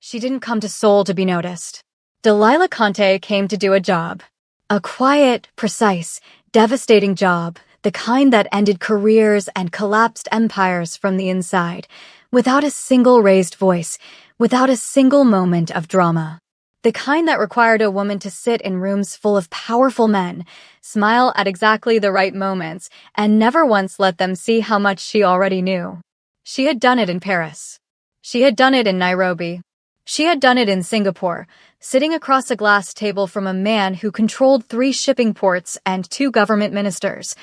She didn't come to Seoul to be noticed. Delilah Conte came to do a job. A quiet, precise, devastating job, the kind that ended careers and collapsed empires from the inside, without a single raised voice, without a single moment of drama. The kind that required a woman to sit in rooms full of powerful men, smile at exactly the right moments, and never once let them see how much she already knew. She had done it in Paris. She had done it in Nairobi. She had done it in Singapore, sitting across a glass table from a man who controlled 3 shipping ports and 2 government ministers,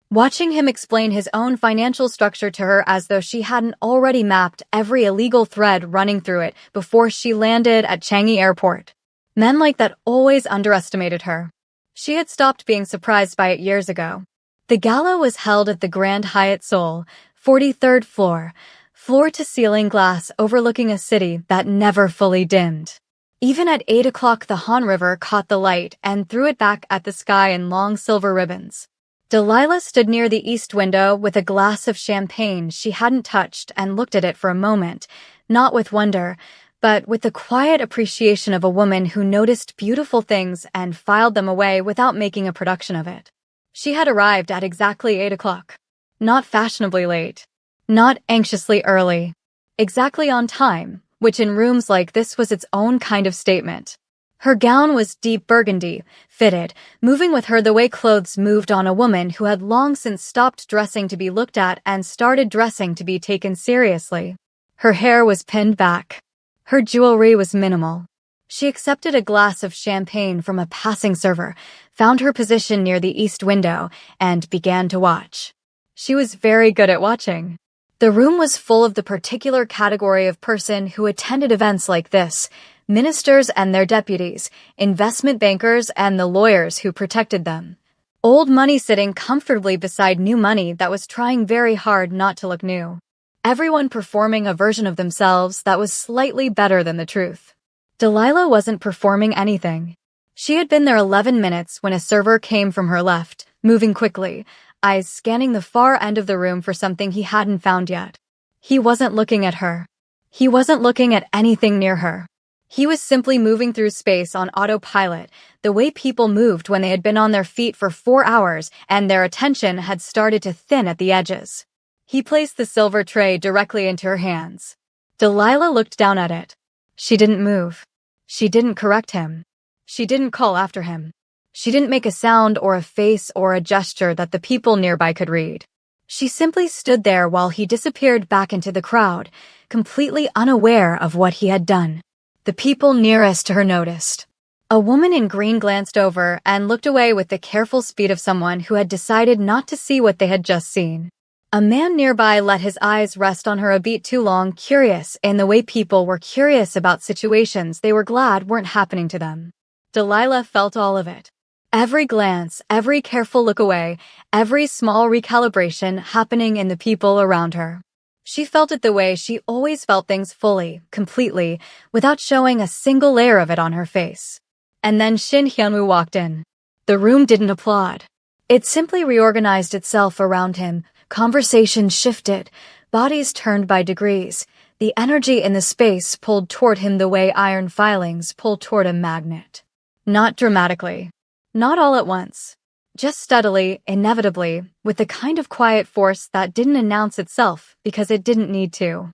watching him explain his own financial structure to her as though she hadn't already mapped every illegal thread running through it before she landed at Changi Airport. Men like that always underestimated her. She had stopped being surprised by it years ago. The gala was held at the Grand Hyatt Seoul, 43rd floor, floor-to-ceiling glass overlooking a city that never fully dimmed. Even at 8 o'clock, the Han River caught the light and threw it back at the sky in long silver ribbons. Delilah stood near the east window with a glass of champagne she hadn't touched and looked at it for a moment, not with wonder, but with the quiet appreciation of a woman who noticed beautiful things and filed them away without making a production of it. She had arrived at exactly 8 o'clock. Not fashionably late. Not anxiously early. Exactly on time, which in rooms like this was its own kind of statement. Her gown was deep burgundy, fitted, moving with her the way clothes moved on a woman who had long since stopped dressing to be looked at and started dressing to be taken seriously. Her hair was pinned back. Her jewelry was minimal. She accepted a glass of champagne from a passing server, found her position near the east window, and began to watch. She was very good at watching. The room was full of the particular category of person who attended events like this: ministers and their deputies, investment bankers and the lawyers who protected them. Old money sitting comfortably beside new money that was trying very hard not to look new. Everyone performing a version of themselves that was slightly better than the truth. Delilah wasn't performing anything. She had been there 11 minutes when a server came from her left, moving quickly, eyes scanning the far end of the room for something he hadn't found yet. He wasn't looking at her. He wasn't looking at anything near her. He was simply moving through space on autopilot, the way people moved when they had been on their feet for 4 hours and their attention had started to thin at the edges. He placed the silver tray directly into her hands. Delilah looked down at it. She didn't move. She didn't correct him. She didn't call after him. She didn't make a sound or a face or a gesture that the people nearby could read. She simply stood there while he disappeared back into the crowd, completely unaware of what he had done. The people nearest to her noticed. A woman in green glanced over and looked away with the careful speed of someone who had decided not to see what they had just seen. A man nearby let his eyes rest on her a beat too long, curious in the way people were curious about situations they were glad weren't happening to them. Delilah felt all of it. Every glance, every careful look away, every small recalibration happening in the people around her. She felt it the way she always felt things fully, completely, without showing a single layer of it on her face. And then Shin Hyunwoo walked in. The room didn't applaud. It simply reorganized itself around him. Conversation shifted, bodies turned by degrees. The energy in the space pulled toward him the way iron filings pull toward a magnet. Not dramatically. Not all at once. Just steadily, inevitably, with the kind of quiet force that didn't announce itself because it didn't need to.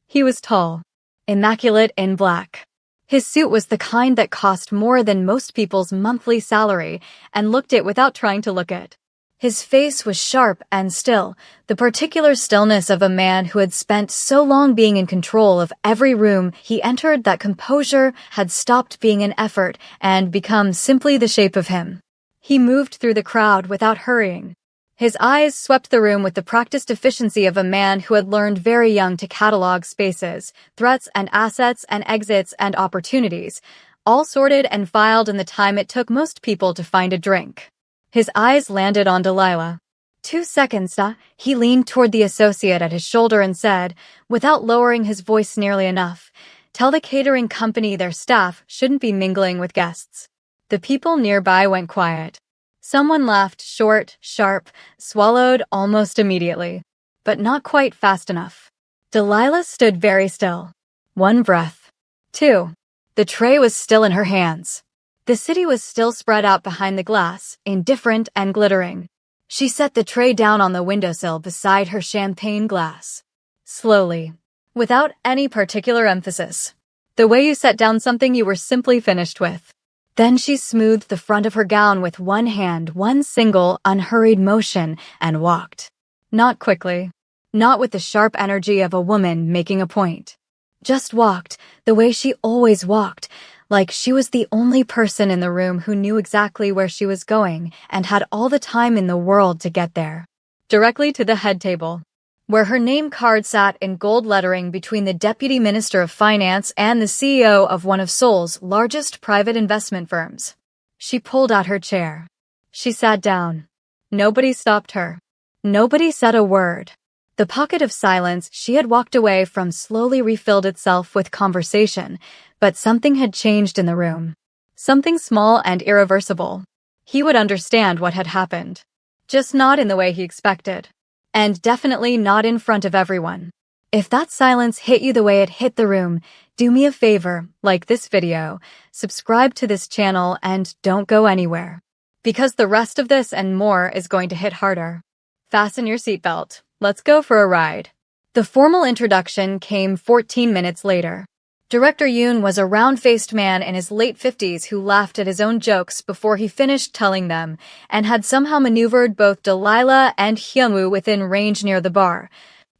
He was tall, immaculate in black. His suit was the kind that cost more than most people's monthly salary and looked it without trying to look it. His face was sharp and still, the particular stillness of a man who had spent so long being in control of every room he entered that composure had stopped being an effort and become simply the shape of him. He moved through the crowd without hurrying. His eyes swept the room with the practiced efficiency of a man who had learned very young to catalog spaces, threats and assets and exits and opportunities, all sorted and filed in the time it took most people to find a drink. His eyes landed on Delilah. 2 seconds, he leaned toward the associate at his shoulder and said, without lowering his voice nearly enough, "Tell the catering company their staff shouldn't be mingling with guests." The people nearby went quiet. Someone laughed, short, sharp, swallowed almost immediately, but not quite fast enough. Delilah stood very still. One breath. 2. The tray was still in her hands. The city was still spread out behind the glass, indifferent and glittering. She set the tray down on the windowsill beside her champagne glass. Slowly, without any particular emphasis. The way you set down something you were simply finished with. Then she smoothed the front of her gown with one hand, one single, unhurried motion, and walked. Not quickly. Not with the sharp energy of a woman making a point. Just walked, the way she always walked, like she was the only person in the room who knew exactly where she was going and had all the time in the world to get there. Directly to the head table, where her name card sat in gold lettering between the Deputy Minister of Finance and the CEO of one of Seoul's largest private investment firms. She pulled out her chair. She sat down. Nobody stopped her. Nobody said a word. The pocket of silence she had walked away from slowly refilled itself with conversation, but something had changed in the room. Something small and irreversible. He would understand what had happened. Just not in the way he expected. And definitely not in front of everyone. If that silence hit you the way it hit the room, do me a favor, like this video, subscribe to this channel, and don't go anywhere. Because the rest of this and more is going to hit harder. Fasten your seatbelt. Let's go for a ride. The formal introduction came 14 minutes later. Director Yoon was a round-faced man in his late 50s who laughed at his own jokes before he finished telling them, and had somehow maneuvered both Delilah and Hyunwoo within range near the bar,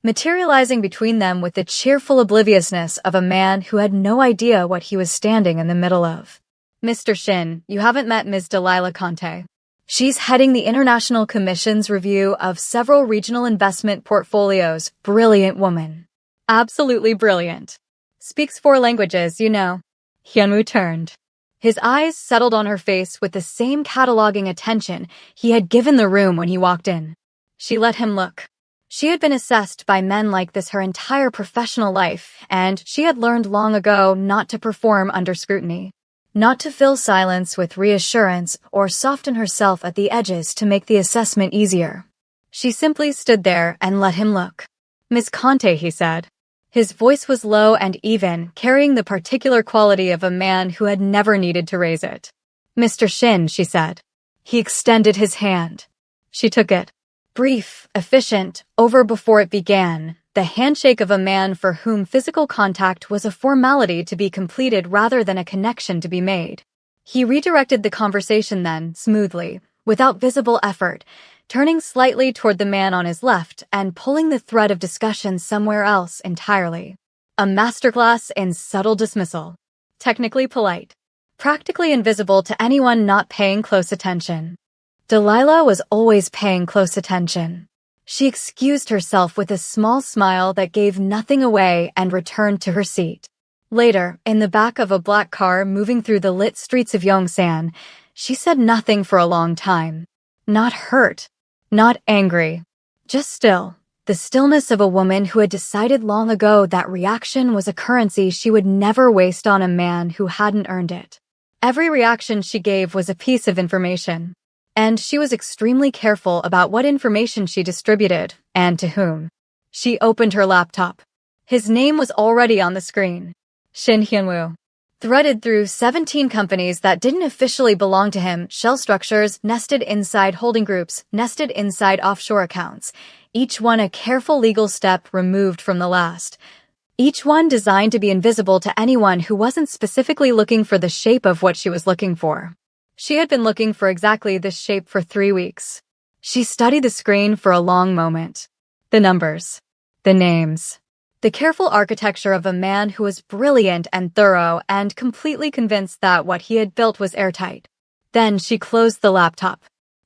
materializing between them with the cheerful obliviousness of a man who had no idea what he was standing in the middle of. Mr. Shin, you haven't met Ms. Delilah Conte. She's heading the International Commission's review of several regional investment portfolios. Brilliant woman. Absolutely brilliant. Speaks 4 languages, you know. Hyunwoo turned. His eyes settled on her face with the same cataloging attention he had given the room when he walked in. She let him look. She had been assessed by men like this her entire professional life, and she had learned long ago not to perform under scrutiny. Not to fill silence with reassurance or soften herself at the edges to make the assessment easier. She simply stood there and let him look. Miss Conte, he said. His voice was low and even, carrying the particular quality of a man who had never needed to raise it. Mr. Shin, she said. He extended his hand. She took it. Brief, efficient, over before it began. The handshake of a man for whom physical contact was a formality to be completed rather than a connection to be made. He redirected the conversation then, smoothly, without visible effort, turning slightly toward the man on his left and pulling the thread of discussion somewhere else entirely. A masterclass in subtle dismissal. Technically polite. Practically invisible to anyone not paying close attention. Delilah was always paying close attention. She excused herself with a small smile that gave nothing away and returned to her seat. Later, in the back of a black car moving through the lit streets of Yongsan, she said nothing for a long time. Not hurt. Not angry. Just still. The stillness of a woman who had decided long ago that reaction was a currency she would never waste on a man who hadn't earned it. Every reaction she gave was a piece of information. And she was extremely careful about what information she distributed, and to whom. She opened her laptop. His name was already on the screen. Shin Hyunwoo. Threaded through 17 companies that didn't officially belong to him, shell structures nested inside holding groups, nested inside offshore accounts, each one a careful legal step removed from the last. Each one designed to be invisible to anyone who wasn't specifically looking for the shape of what she was looking for. She had been looking for exactly this shape for 3 weeks. She studied the screen for a long moment. The numbers. The names. The careful architecture of a man who was brilliant and thorough and completely convinced that what he had built was airtight. Then she closed the laptop.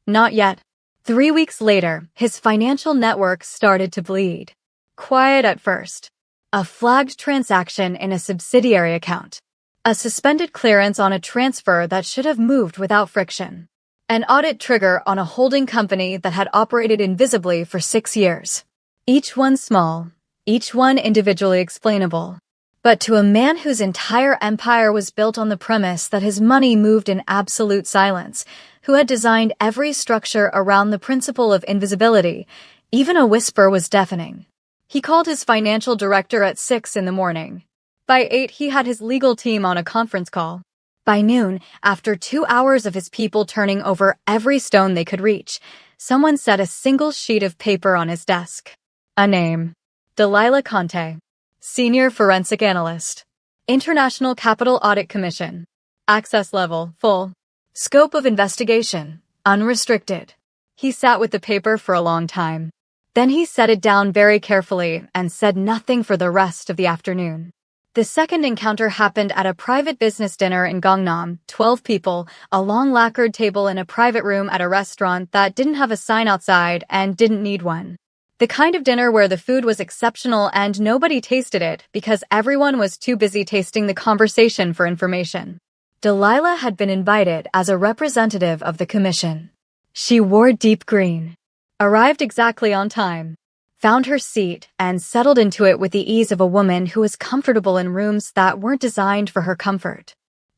Not yet. 3 weeks later, his financial network started to bleed. Quiet at first. A flagged transaction in a subsidiary account. A suspended clearance on a transfer that should have moved without friction. An audit trigger on a holding company that had operated invisibly for 6 years. Each one small, each one individually explainable. But to a man whose entire empire was built on the premise that his money moved in absolute silence, who had designed every structure around the principle of invisibility, even a whisper was deafening. He called his financial director at 6 in the morning. By 8, he had his legal team on a conference call. By noon, after 2 hours of his people turning over every stone they could reach, someone set a single sheet of paper on his desk. A name. Delilah Conte. Senior Forensic Analyst. International Capital Audit Commission. Access level, full. Scope of investigation, unrestricted. He sat with the paper for a long time. Then he set it down very carefully and said nothing for the rest of the afternoon. The second encounter happened at a private business dinner in Gangnam, 12 people, a long lacquered table in a private room at a restaurant that didn't have a sign outside and didn't need one. The kind of dinner where the food was exceptional and nobody tasted it because everyone was too busy tasting the conversation for information. Delilah had been invited as a representative of the commission. She wore deep green, arrived exactly on time, found her seat, and settled into it with the ease of a woman who was comfortable in rooms that weren't designed for her comfort.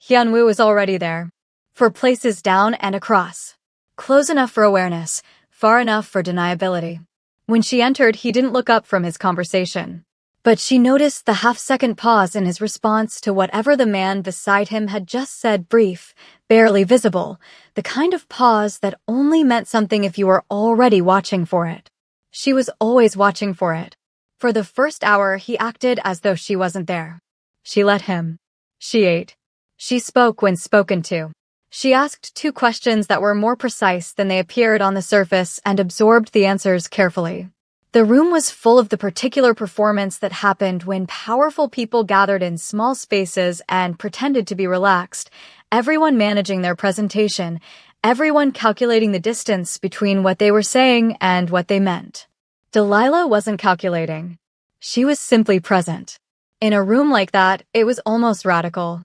Hyunwoo was already there. 4 places down and across. Close enough for awareness, far enough for deniability. When she entered, he didn't look up from his conversation. But she noticed the half-second pause in his response to whatever the man beside him had just said, brief, barely visible, the kind of pause that only meant something if you were already watching for it. She was always watching for it. For the first hour, he acted as though she wasn't there. She let him. She ate. She spoke when spoken to. She asked 2 questions that were more precise than they appeared on the surface and absorbed the answers carefully. The room was full of the particular performance that happened when powerful people gathered in small spaces and pretended to be relaxed, everyone managing their presentation, everyone calculating the distance between what they were saying and what they meant. Delilah wasn't calculating. She was simply present. In a room like that, it was almost radical.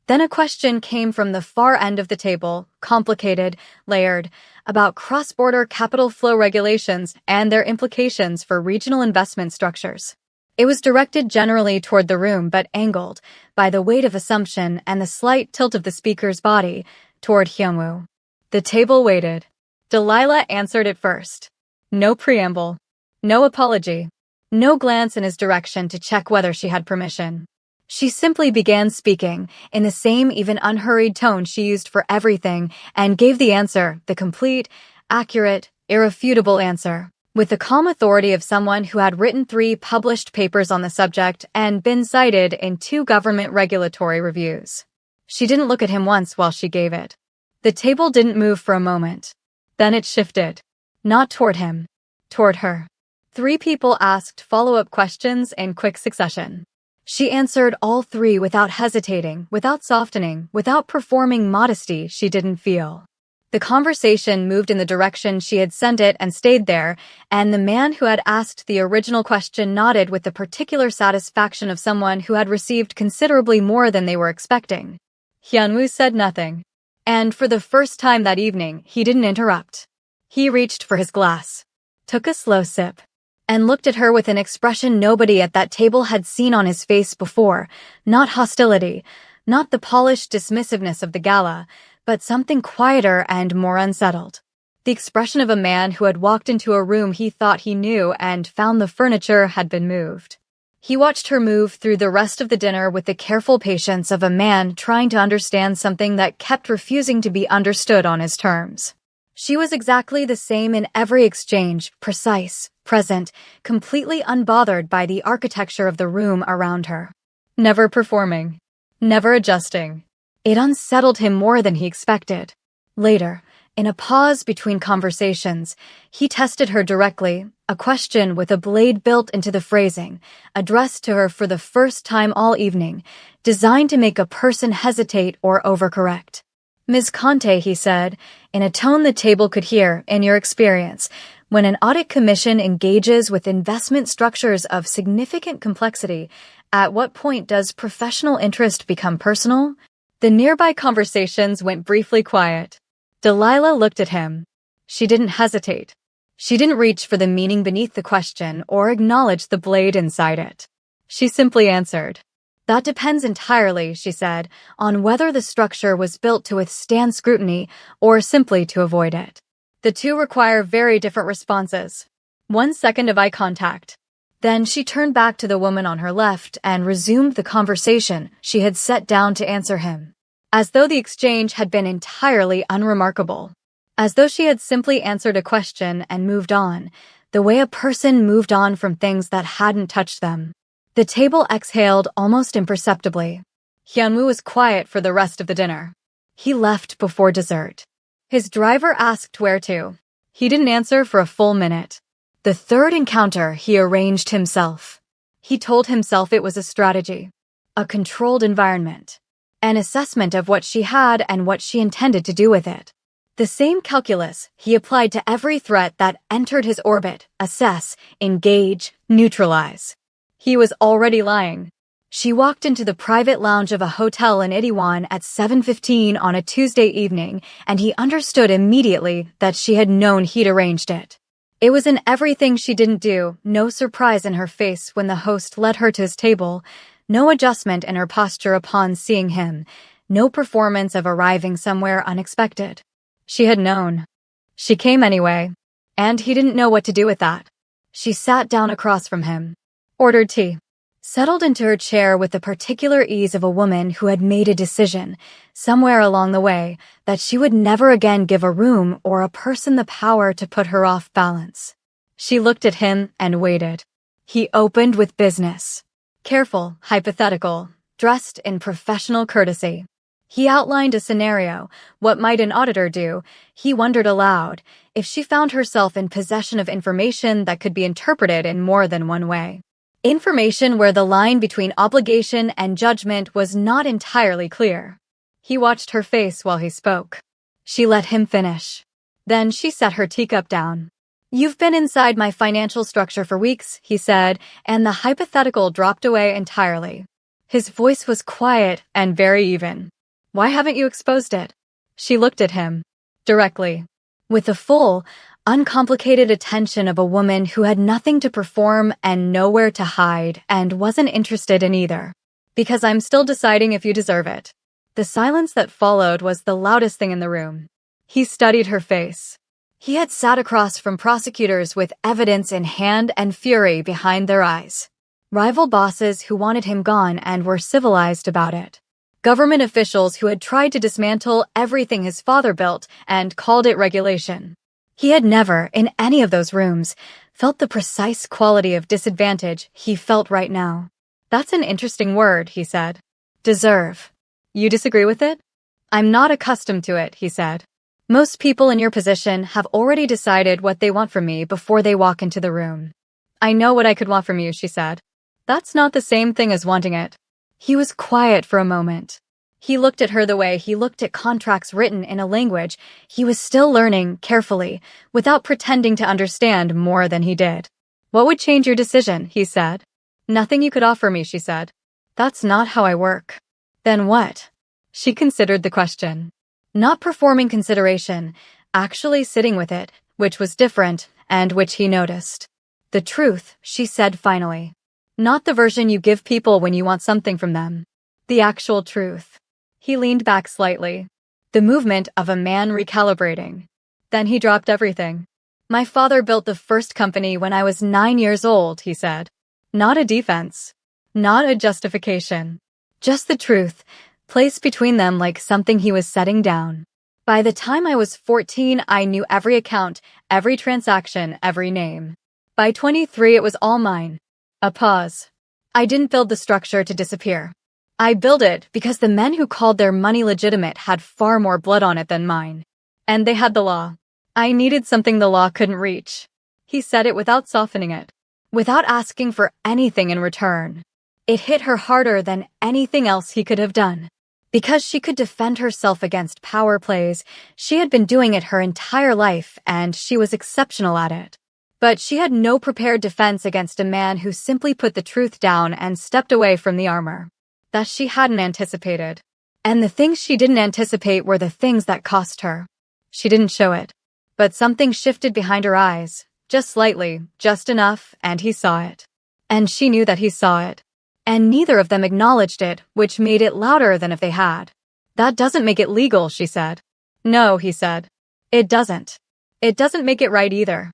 Then a question came from the far end of the table, complicated, layered, about cross-border capital flow regulations and their implications for regional investment structures. It was directed generally toward the room but angled, by the weight of assumption and the slight tilt of the speaker's body, toward Hyunwoo. The table waited. Delilah answered it first. No preamble. No apology. No glance in his direction to check whether she had permission. She simply began speaking, in the same even unhurried tone she used for everything, and gave the answer, the complete, accurate, irrefutable answer, with the calm authority of someone who had written 3 published papers on the subject and been cited in 2 government regulatory reviews. She didn't look at him once while she gave it. The table didn't move for a moment. Then it shifted. Not toward him. Toward her. 3 people asked follow-up questions in quick succession. She answered all 3 without hesitating, without softening, without performing modesty she didn't feel. The conversation moved in the direction she had sent it and stayed there, and the man who had asked the original question nodded with the particular satisfaction of someone who had received considerably more than they were expecting. Hyunwoo said nothing. And for the first time that evening, he didn't interrupt. He reached for his glass, took a slow sip, and looked at her with an expression nobody at that table had seen on his face before, not hostility, not the polished dismissiveness of the gala, but something quieter and more unsettled. The expression of a man who had walked into a room he thought he knew and found the furniture had been moved. He watched her move through the rest of the dinner with the careful patience of a man trying to understand something that kept refusing to be understood on his terms. She was exactly the same in every exchange, precise, present, completely unbothered by the architecture of the room around her. Never performing. Never adjusting. It unsettled him more than he expected. Later, in a pause between conversations, he tested her directly, a question with a blade built into the phrasing, addressed to her for the first time all evening, designed to make a person hesitate or overcorrect. Ms. Conte, he said, in a tone the table could hear, in your experience, when an audit commission engages with investment structures of significant complexity, at what point does professional interest become personal? The nearby conversations went briefly quiet. Delilah looked at him. She didn't hesitate. She didn't reach for the meaning beneath the question or acknowledge the blade inside it. She simply answered. That depends entirely, she said, on whether the structure was built to withstand scrutiny or simply to avoid it. The 2 require very different responses. 1 second of eye contact. Then she turned back to the woman on her left and resumed the conversation she had set down to answer him, as though the exchange had been entirely unremarkable, as though she had simply answered a question and moved on, the way a person moved on from things that hadn't touched them. The table exhaled almost imperceptibly. Hyunwoo was quiet for the rest of the dinner. He left before dessert. His driver asked where to. He didn't answer for a full minute. The third encounter he arranged himself. He told himself it was a strategy, a controlled environment, an assessment of what she had and what she intended to do with it. The same calculus he applied to every threat that entered his orbit: assess, engage, neutralize. He was already lying. She walked into the private lounge of a hotel in Itaewon at 7:15 on a Tuesday evening, and he understood immediately that she had known he'd arranged it. It was in everything she didn't do, no surprise in her face when the host led her to his table, no adjustment in her posture upon seeing him, no performance of arriving somewhere unexpected. She had known. She came anyway, and he didn't know what to do with that. She sat down across from him, ordered tea, settled into her chair with the particular ease of a woman who had made a decision, somewhere along the way, that she would never again give a room or a person the power to put her off balance. She looked at him and waited. He opened with business. Careful, hypothetical, dressed in professional courtesy. He outlined a scenario. What might an auditor do? He wondered aloud, if she found herself in possession of information that could be interpreted in more than one way. Information where the line between obligation and judgment was not entirely clear. He watched her face while he spoke. She let him finish. Then she set her teacup down. "You've been inside my financial structure for weeks," he said, and the hypothetical dropped away entirely. His voice was quiet and very even. "Why haven't you exposed it?" She looked at him, directly, with the full, uncomplicated attention of a woman who had nothing to perform and nowhere to hide and wasn't interested in either. "Because I'm still deciding if you deserve it." The silence that followed was the loudest thing in the room. He studied her face. He had sat across from prosecutors with evidence in hand and fury behind their eyes. Rival bosses who wanted him gone and were civilized about it. Government officials who had tried to dismantle everything his father built and called it regulation. He had never, in any of those rooms, felt the precise quality of disadvantage he felt right now. "That's an interesting word," he said. "Deserve. You disagree with it?" "I'm not accustomed to it," he said. "Most people in your position have already decided what they want from me before they walk into the room." "I know what I could want from you," she said. "That's not the same thing as wanting it." He was quiet for a moment. He looked at her the way he looked at contracts written in a language he was still learning carefully, without pretending to understand more than he did. "What would change your decision?" he said. "Nothing you could offer me," she said. "That's not how I work." "Then what?" She considered the question. Not performing consideration, actually sitting with it, which was different, and which he noticed. "The truth," she said finally. "Not the version you give people when you want something from them. The actual truth." He leaned back slightly. The movement of a man recalibrating. Then he dropped everything. "My father built the first company when I was 9 years old," he said. Not a defense. Not a justification. Just the truth, placed between them like something he was setting down. "By the time I was 14, I knew every account, every transaction, every name. By 23, it was all mine." A pause. "I didn't build the structure to disappear. I built it because the men who called their money legitimate had far more blood on it than mine. And they had the law. I needed something the law couldn't reach." He said it without softening it, without asking for anything in return. It hit her harder than anything else he could have done. Because she could defend herself against power plays, she had been doing it her entire life, and she was exceptional at it. But she had no prepared defense against a man who simply put the truth down and stepped away from the armor. That she hadn't anticipated. And the things she didn't anticipate were the things that cost her. She didn't show it. But something shifted behind her eyes, just slightly, just enough, and he saw it. And she knew that he saw it. And neither of them acknowledged it, which made it louder than if they had. "That doesn't make it legal," she said. "No," he said. "It doesn't. It doesn't make it right either."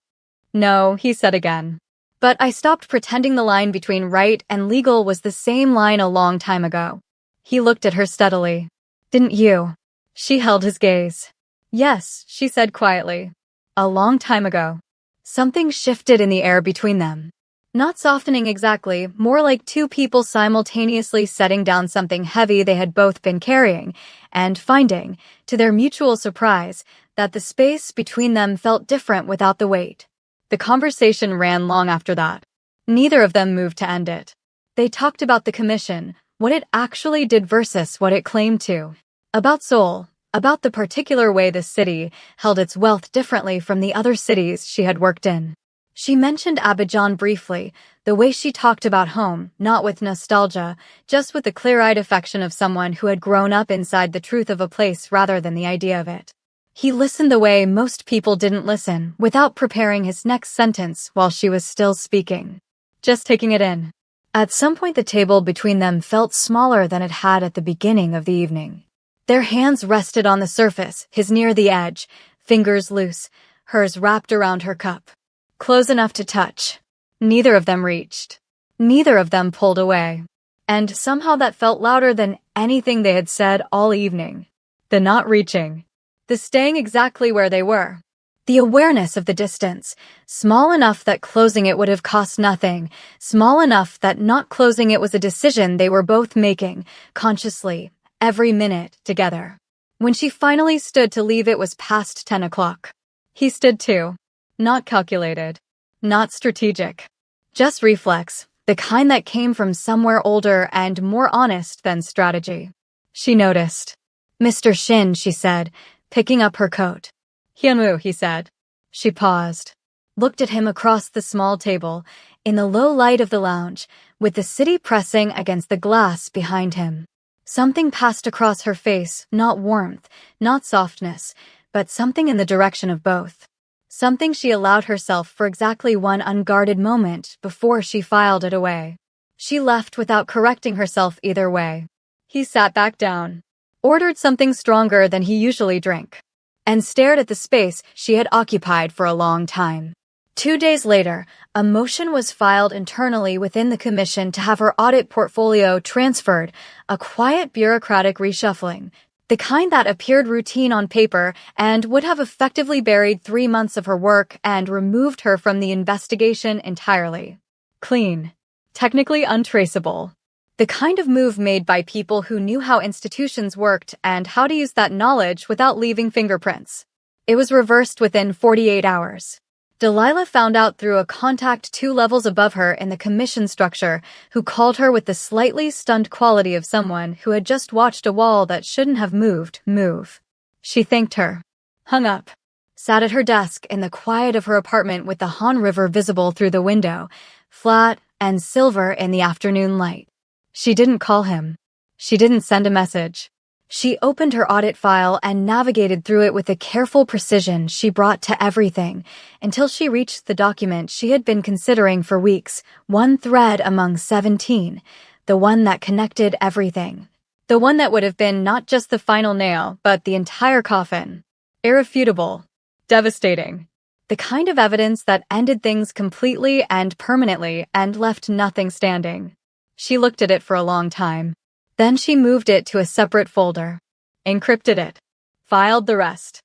"No," he said again. But I stopped pretending the line between right and legal was the same line a long time ago. He looked at her steadily. Didn't you? She held his gaze. Yes, she said quietly. A long time ago. Something shifted in the air between them. Not softening exactly, more like two people simultaneously setting down something heavy they had both been carrying, and finding, to their mutual surprise, that the space between them felt different without the weight. The conversation ran long after that. Neither of them moved to end it. They talked about the commission, what it actually did versus what it claimed to. About Seoul, about the particular way the city held its wealth differently from the other cities she had worked in. She mentioned Abidjan briefly, the way she talked about home, not with nostalgia, just with the clear-eyed affection of someone who had grown up inside the truth of a place rather than the idea of it. He listened the way most people didn't listen, without preparing his next sentence while she was still speaking. Just taking it in. At some point the table between them felt smaller than it had at the beginning of the evening. Their hands rested on the surface, his near the edge, fingers loose, hers wrapped around her cup. Close enough to touch. Neither of them reached. Neither of them pulled away. And somehow that felt louder than anything they had said all evening. The not reaching. The staying exactly where they were. The awareness of the distance, small enough that closing it would have cost nothing, small enough that not closing it was a decision they were both making, consciously, every minute, together. When she finally stood to leave it was past 10 o'clock. He stood too. Not calculated. Not strategic. Just reflex, the kind that came from somewhere older and more honest than strategy. She noticed. Mr. Shin, she said, picking up her coat. Hyunwoo, he said. She paused. Looked at him across the small table, in the low light of the lounge, with the city pressing against the glass behind him. Something passed across her face, not warmth, not softness, but something in the direction of both. Something she allowed herself for exactly one unguarded moment before she filed it away. She left without correcting herself either way. He sat back down, ordered something stronger than he usually drank, and stared at the space she had occupied for a long time. 2 days later, a motion was filed internally within the commission to have her audit portfolio transferred, a quiet bureaucratic reshuffling, the kind that appeared routine on paper and would have effectively buried 3 months of her work and removed her from the investigation entirely. Clean. Technically untraceable. The kind of move made by people who knew how institutions worked and how to use that knowledge without leaving fingerprints. It was reversed within 48 hours. Delilah found out through a contact 2 levels above her in the commission structure, who called her with the slightly stunned quality of someone who had just watched a wall that shouldn't have moved move. She thanked her, hung up, sat at her desk in the quiet of her apartment with the Han River visible through the window, flat and silver in the afternoon light. She didn't call him. She didn't send a message. She opened her audit file and navigated through it with the careful precision she brought to everything, until she reached the document she had been considering for weeks, one thread among 17, the one that connected everything. The one that would have been not just the final nail, but the entire coffin. Irrefutable. Devastating. The kind of evidence that ended things completely and permanently and left nothing standing. She looked at it for a long time. Then she moved it to a separate folder, encrypted it, filed the rest.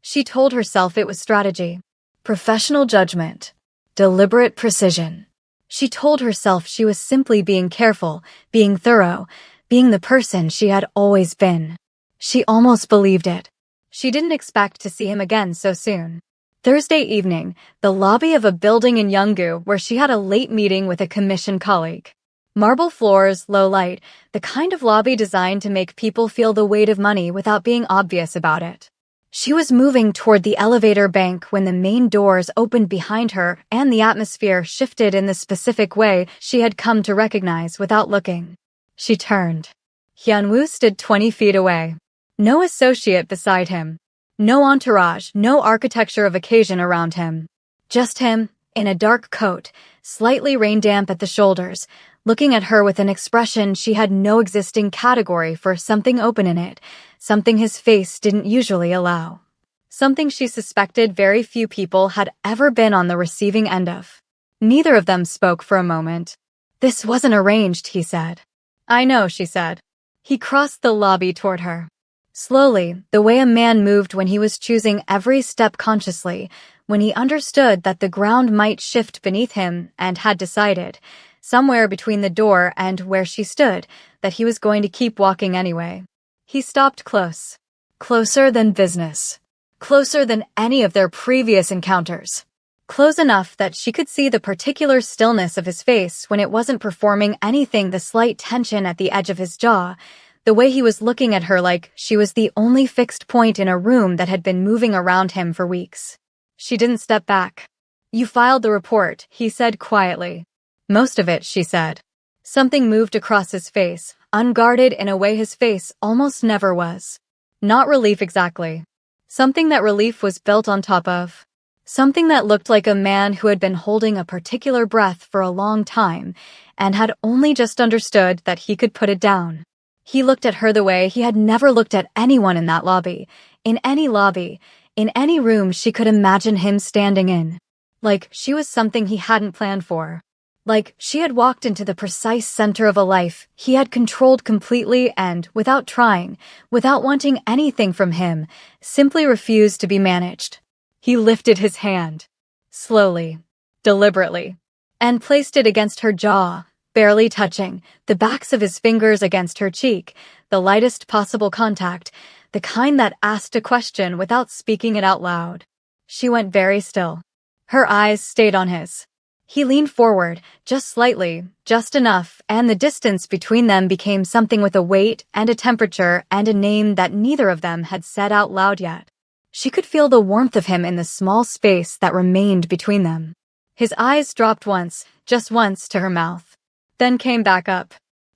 She told herself it was strategy, professional judgment, deliberate precision. She told herself she was simply being careful, being thorough, being the person she had always been. She almost believed it. She didn't expect to see him again so soon. Thursday evening, the lobby of a building in Yeonggu where she had a late meeting with a commission colleague. Marble floors, low light, the kind of lobby designed to make people feel the weight of money without being obvious about it. She was moving toward the elevator bank when the main doors opened behind her and the atmosphere shifted in the specific way she had come to recognize without looking. She turned. Hyunwoo stood 20 feet away. No associate beside him. No entourage, no architecture of occasion around him. Just him, in a dark coat, slightly rain-damp at the shoulders, looking at her with an expression she had no existing category for, something open in it, something his face didn't usually allow. Something she suspected very few people had ever been on the receiving end of. Neither of them spoke for a moment. "This wasn't arranged," he said. "I know," she said. He crossed the lobby toward her. Slowly, the way a man moved when he was choosing every step consciously, when he understood that the ground might shift beneath him and had decided, somewhere between the door and where she stood, that he was going to keep walking anyway. He stopped close. Closer than business. Closer than any of their previous encounters. Close enough that she could see the particular stillness of his face when it wasn't performing anything, the slight tension at the edge of his jaw, the way he was looking at her like she was the only fixed point in a room that had been moving around him for weeks. She didn't step back. "You filed the report," he said quietly. "Most of it," she said. Something moved across his face, unguarded in a way his face almost never was. Not relief exactly. Something that relief was built on top of. Something that looked like a man who had been holding a particular breath for a long time and had only just understood that he could put it down. He looked at her the way he had never looked at anyone in that lobby, in any room she could imagine him standing in. Like she was something he hadn't planned for. Like she had walked into the precise center of a life he had controlled completely and, without trying, without wanting anything from him, simply refused to be managed. He lifted his hand, slowly, deliberately, and placed it against her jaw, barely touching, the backs of his fingers against her cheek, the lightest possible contact, the kind that asked a question without speaking it out loud. She went very still. Her eyes stayed on his. He leaned forward, just slightly, just enough, and the distance between them became something with a weight and a temperature and a name that neither of them had said out loud yet. She could feel the warmth of him in the small space that remained between them. His eyes dropped once, just once, to her mouth, then came back up.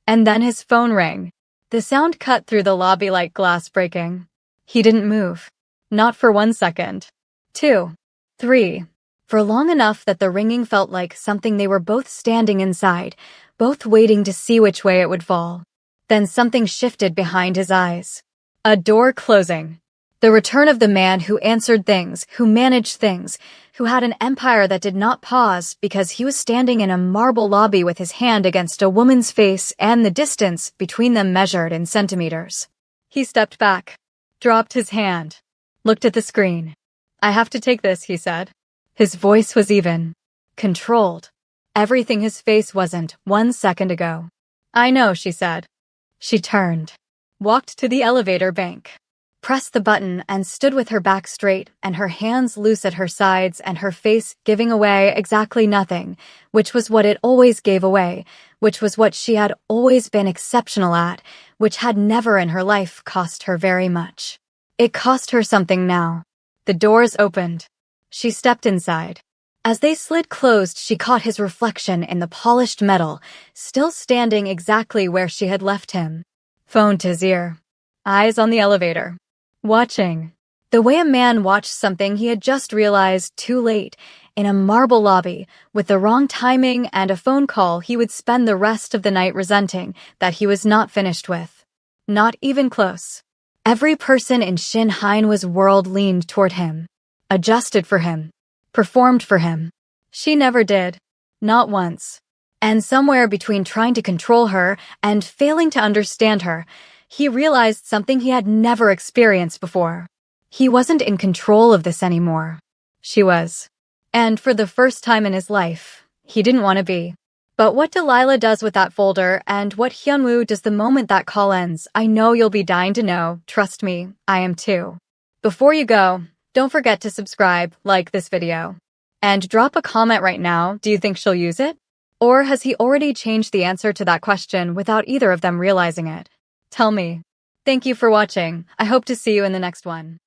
And then his phone rang. The sound cut through the lobby like glass breaking. He didn't move. Not for 1 second. 2. 3. For long enough that the ringing felt like something they were both standing inside, both waiting to see which way it would fall. Then something shifted behind his eyes. A door closing. The return of the man who answered things, who managed things, who had an empire that did not pause because he was standing in a marble lobby with his hand against a woman's face and the distance between them measured in centimeters. He stepped back, dropped his hand, looked at the screen. "I have to take this," he said. His voice was even, controlled. Everything his face wasn't 1 second ago. "I know," she said. She turned, walked to the elevator bank, pressed the button and stood with her back straight and her hands loose at her sides and her face giving away exactly nothing, which was what it always gave away, which was what she had always been exceptional at, which had never in her life cost her very much. It cost her something now. The doors opened. She stepped inside. As they slid closed, she caught his reflection in the polished metal, still standing exactly where she had left him. Phone to his ear. Eyes on the elevator. Watching. The way a man watched something he had just realized too late, in a marble lobby, with the wrong timing and a phone call he would spend the rest of the night resenting that he was not finished with. Not even close. Every person in Shinhein's world leaned toward him. Adjusted for him. Performed for him. She never did. Not once. And somewhere between trying to control her and failing to understand her, he realized something he had never experienced before. He wasn't in control of this anymore. She was. And for the first time in his life, he didn't want to be. But what Delilah does with that folder and what Hyunwoo does the moment that call ends, I know you'll be dying to know. Trust me, I am too. Before you go, don't forget to subscribe, like this video. And drop a comment right now. Do you think she'll use it? Or has he already changed the answer to that question without either of them realizing it? Tell me. Thank you for watching. I hope to see you in the next one.